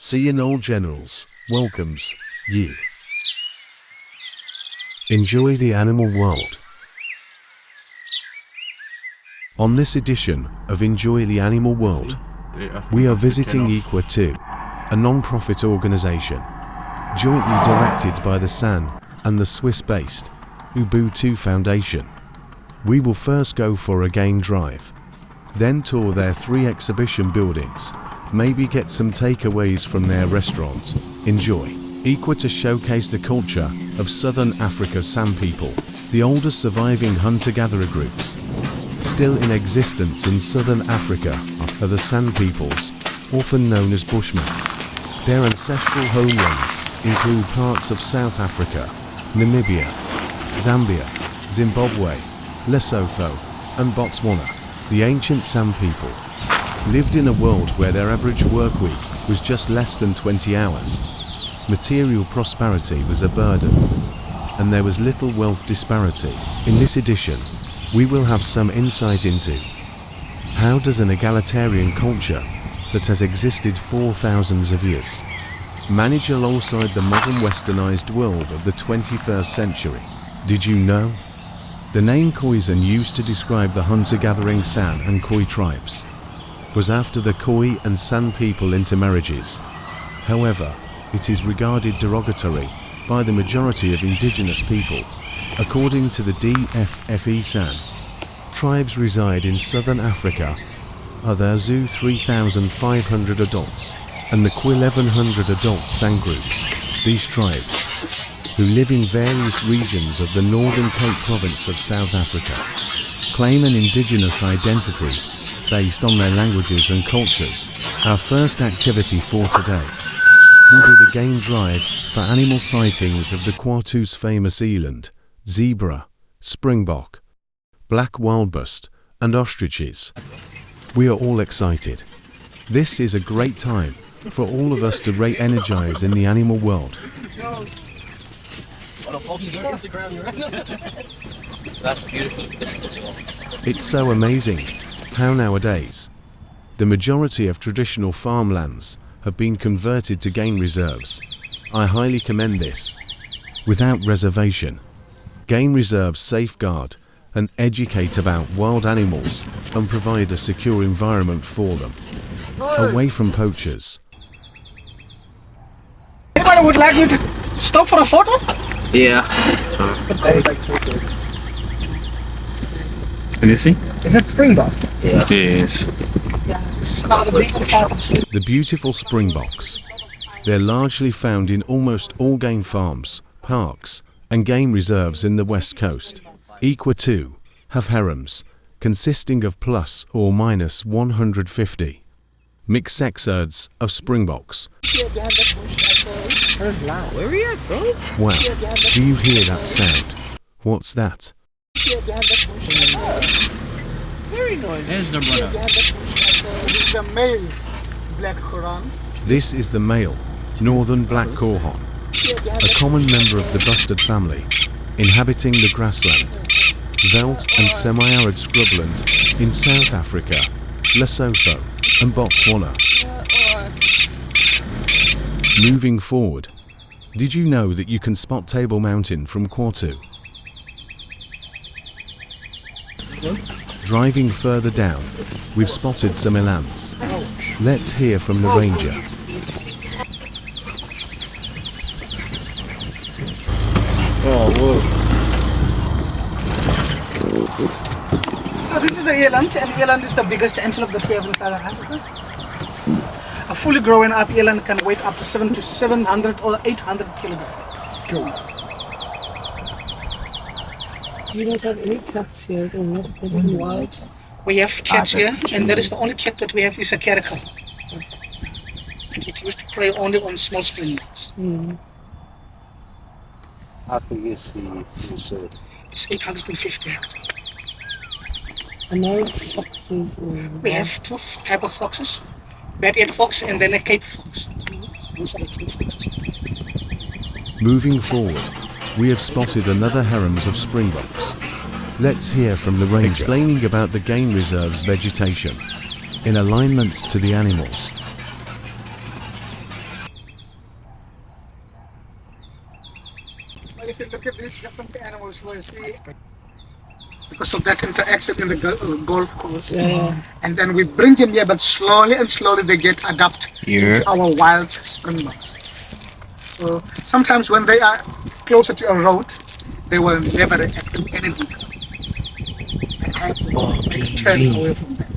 Sea Generals welcomes you. Enjoy the animal world. On this edition of Enjoy the Animal World, we are visiting KHWA TTU, a non-profit organization, jointly directed by the SAN and the Swiss-based Ubuntu Foundation. We will first go for a game drive, then tour their 3 exhibition buildings, maybe get some takeaways from their restaurant. Enjoy. KHWA to showcase the culture of Southern Africa's San people, the oldest surviving hunter-gatherer groups still in existence in Southern Africa are the San peoples, often known as Bushmen. Their ancestral homelands include parts of South Africa, Namibia, Zambia, Zimbabwe, Lesotho, and Botswana. The ancient San people lived in a world where their average work week was just less than 20 hours. Material prosperity was a burden, and there was little wealth disparity. In this edition, we will have some insight into how does an egalitarian culture that has existed for thousands of years manage alongside the modern westernized world of the 21st century. Did you know? The name Khoisan, used to describe the hunter-gathering San and Khoi tribes, was after the Khoi and San people intermarriages. However, it is regarded derogatory by the majority of indigenous people. According to the DFFE San, tribes reside in Southern Africa are the Zoo 3,500 adults and the Khoi 1,100 adult San groups. These tribes, who live in various regions of the Northern Cape Province of South Africa, claim an indigenous identity based on their languages and cultures. Our first activity for today will be the game drive for animal sightings of the KHWA TTU's famous eland, zebra, springbok, black wildbust, and ostriches. We are all excited. This is a great time for all of us to re-energize in the animal world. That's beautiful. It's so amazing how nowadays the majority of traditional farmlands have been converted to game reserves. I highly commend this. Without reservation, game reserves safeguard and educate about wild animals and provide a secure environment for them, away from poachers. Anybody would like me to stop for a photo? Yeah. Can you see? Is it springbok? Yeah. Yes. Yeah. This is now the big one. The beautiful springboks. They're largely found in almost all game farms, parks, and game reserves in the West Coast. KHWA TTU have harems consisting of plus or minus 150 mixed sex herds of springboks. Where are we at, bro? Wow, do you hear that sound? What's that? Very noisy. There's the brother. This is the male black Quran. This is the male northern black korhan, a common member of the bustard family, inhabiting the grassland, veldt and semi-arid scrubland in South Africa, Lesotho and Botswana. Moving forward, did you know that you can spot Table Mountain from KHWA TTU? Driving further down, we've spotted some elands. Let's hear from the ranger. Oh, whoa. So this is the eland, and eland is the biggest antelope that we have in Southern Africa. A fully grown up eland can weigh up to 700 or 800 kilograms. You don't have any cats here, don't you? They're wild. We have cats here, and that is the only cat that we have is a caracal. And it used to prey only on small springboks. How big is the reserve? It's 850 hectares. And no foxes or... We have 2 types of foxes, bad-eared fox and then a Cape fox. Those are the 2 foxes. Moving forward, we have spotted another harems of springboks. Let's hear from the ranger explaining about the game reserve's vegetation in alignment to the animals. If you look at these different animals, we see because of that interaction in the golf course, and then we bring them here, but slowly and slowly they get adapted to our wild springboks. So sometimes when they are closer to a road, they will never react to any vehicle. And I have to turn away from that.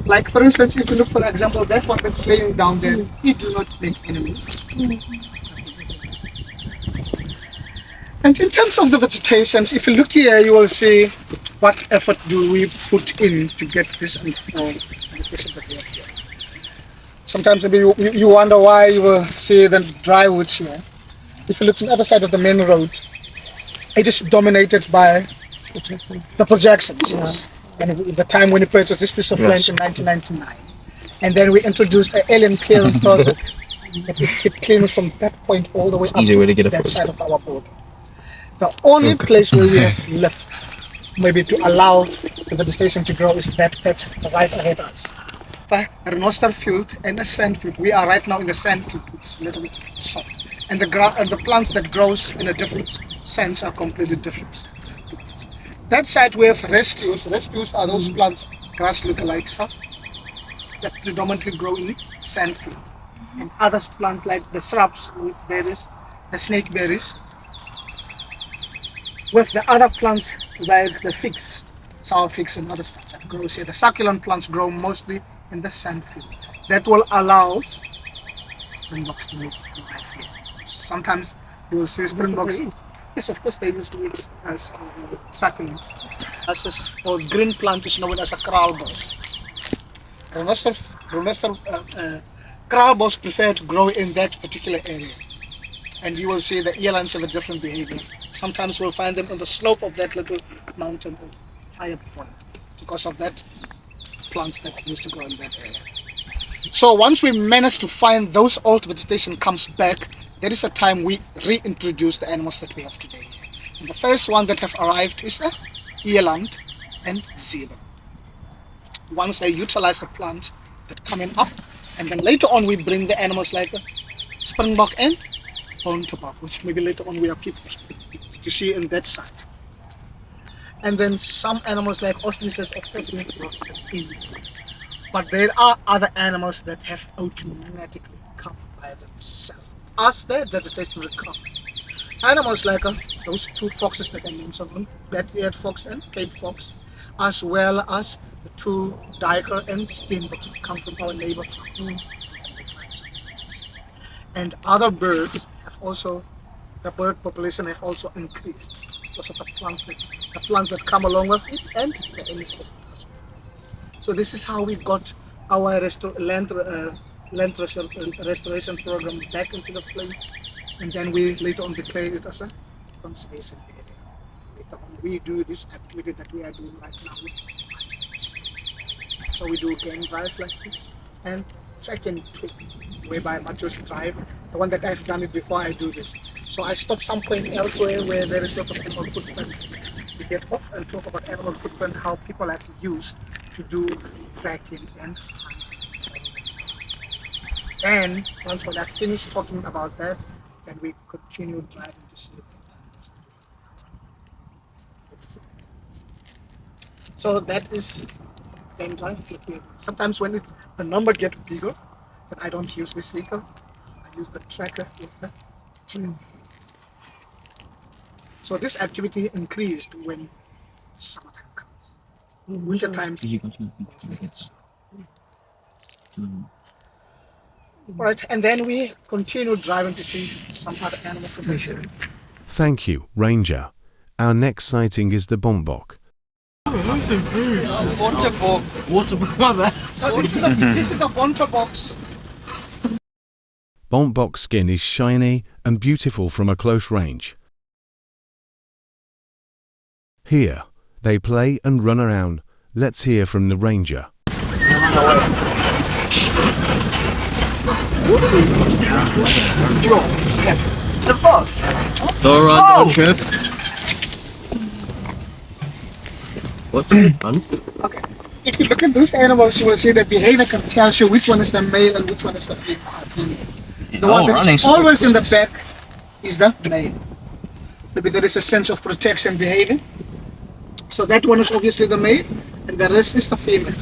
Like for instance, if you look for example, that one that's laying down there, it do not make enemies. And in terms of the vegetations, if you look here, you will see what effort do we put in to get this vegetation that we have here. Sometimes maybe you wonder why you will see the dry woods here. If you look on the other side of the main road, it is dominated by the projections. Yes. And the time when we purchased this piece of land in 1999. And then we introduced an alien clearing project that we keep clearing from that point all the way up to that side of our border. The only place where we have left, maybe to allow the vegetation to grow, is that patch right ahead of us. A rhinoceros field and a sand field. We are right now in the sand field, which is a little bit soft. And the plants that grows in a different sense are completely different. That side we have rescues. Rescues are those plants, grass lookalike stuff, that predominantly grow in sand field. And other plants like the shrubs with berries, the snake berries, with the other plants like the figs, sour figs and other stuff that grows here. The succulent plants grow mostly in the sand field. That will allow springboks to live here. Sometimes you will see springboks. Yes, of course they used to eat as succulents. Or green plant is known as a kraalbos. Kraalbos prefer to grow in that particular area. And you will see the elands have a different behavior. Sometimes we'll find them on the slope of that little mountain or higher point because of that plants that used to grow in that area. So once we manage to find those old vegetation comes back, there is a time we reintroduce the animals that we have today. And the first one that have arrived is the eland and zebra. Once they utilize the plant that coming up, and then later on we bring the animals like the springbok and bontebok, which maybe later on we are keeping to see in that side. And then some animals like ostriches, of course, we have in. But there are other animals that have automatically come by themselves as the vegetation will come. Animals like those two foxes that I mentioned, black-eared fox and Cape fox, as well as the two duiker and steenbok that come from our neighbor farms. And other birds have also, the bird population have also increased because of the plants that come along with it and the insects. So this is how we got our land restoration program back into the place, and then we later on declared it as a conservation area. Later on we do this activity that we are doing right now. So we do game drive like this and trekking trip, whereby I just drive. The one that I've done it before I do this. So I stop some point elsewhere where there is lot of animal footprint. We get off and talk about animal footprint, how people have used to do trekking and hunting. And once when I finish talking about that, then we continue driving to see the animals. So that is game drive. Sometimes when the number gets bigger, then I don't use this vehicle. I use the tracker with the tree. So this activity increased when summertime comes. Winter times. Right, and then we continue driving to see some other animal formation. Thank you, Ranger. Our next sighting is the bontebok. Waterbok. So this is the bontebok. Bontebok skin is shiny and beautiful from a close range. Here, they play and run around. Let's hear from the ranger. The fox. All right, Chef. What's fun? Okay. If you look at those animals, you will see the behavior can tell you which one is the male and which one is the female. The one that is always in the back is the male. maybe there is a sense of protection behavior. So that one is obviously the male, and the rest is the female.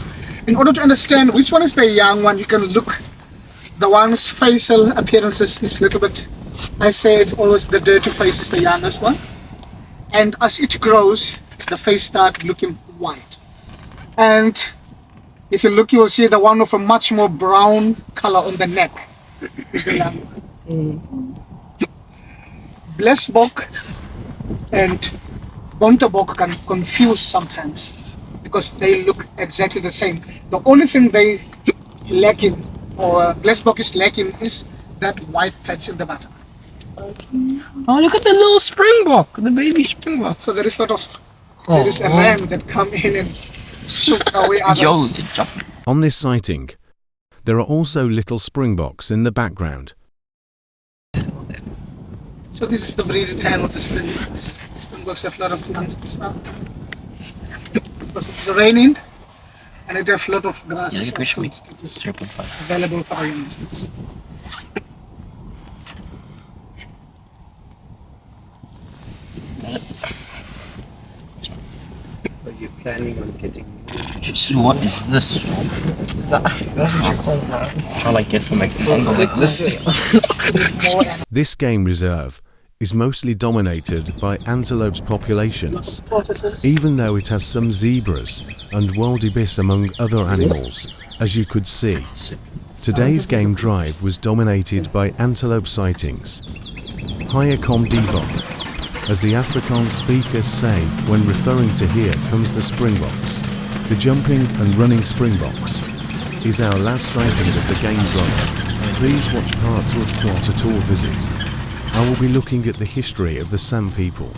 In order to understand which one is the young one, you can look. The one's facial appearances is a little bit, I say it's always the dirty face is the youngest one. And as it grows, the face starts looking white. And if you look, you will see the one with a much more brown color on the neck is the young one. Blesbok and Bontebok can confuse sometimes because they look exactly the same. The only thing they lacking, or Blesbok is lacking, is that white patch in the bottom. Oh, look at the little springbok, the baby springbok. So there is sort of there is a ram that come in and shoot away others. Yo, the jump. On this sighting, there are also little springboks in the background. So this is the breeding time of the springboks. Springboks have a lot of lungs as well. Because it's raining and it has a lot of grasses or fruits that is 0.5. available for our youngsters. Are you planning on getting So what is this? Try like get from like an angle like this. This game reserve is mostly dominated by antelopes populations, even though it has some zebras and wildebeest among other animals, as you could see. Today's game drive was dominated by antelope sightings. Hiyakom Dibok, as the Afrikaans speakers say when referring to here comes the springboks. The jumping and running springboks is our last sighting of the game drive. Please watch part 2 of KHWA TTU visit. I will be looking at the history of the San people.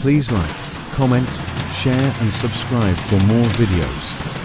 Please like, comment, share and subscribe for more videos.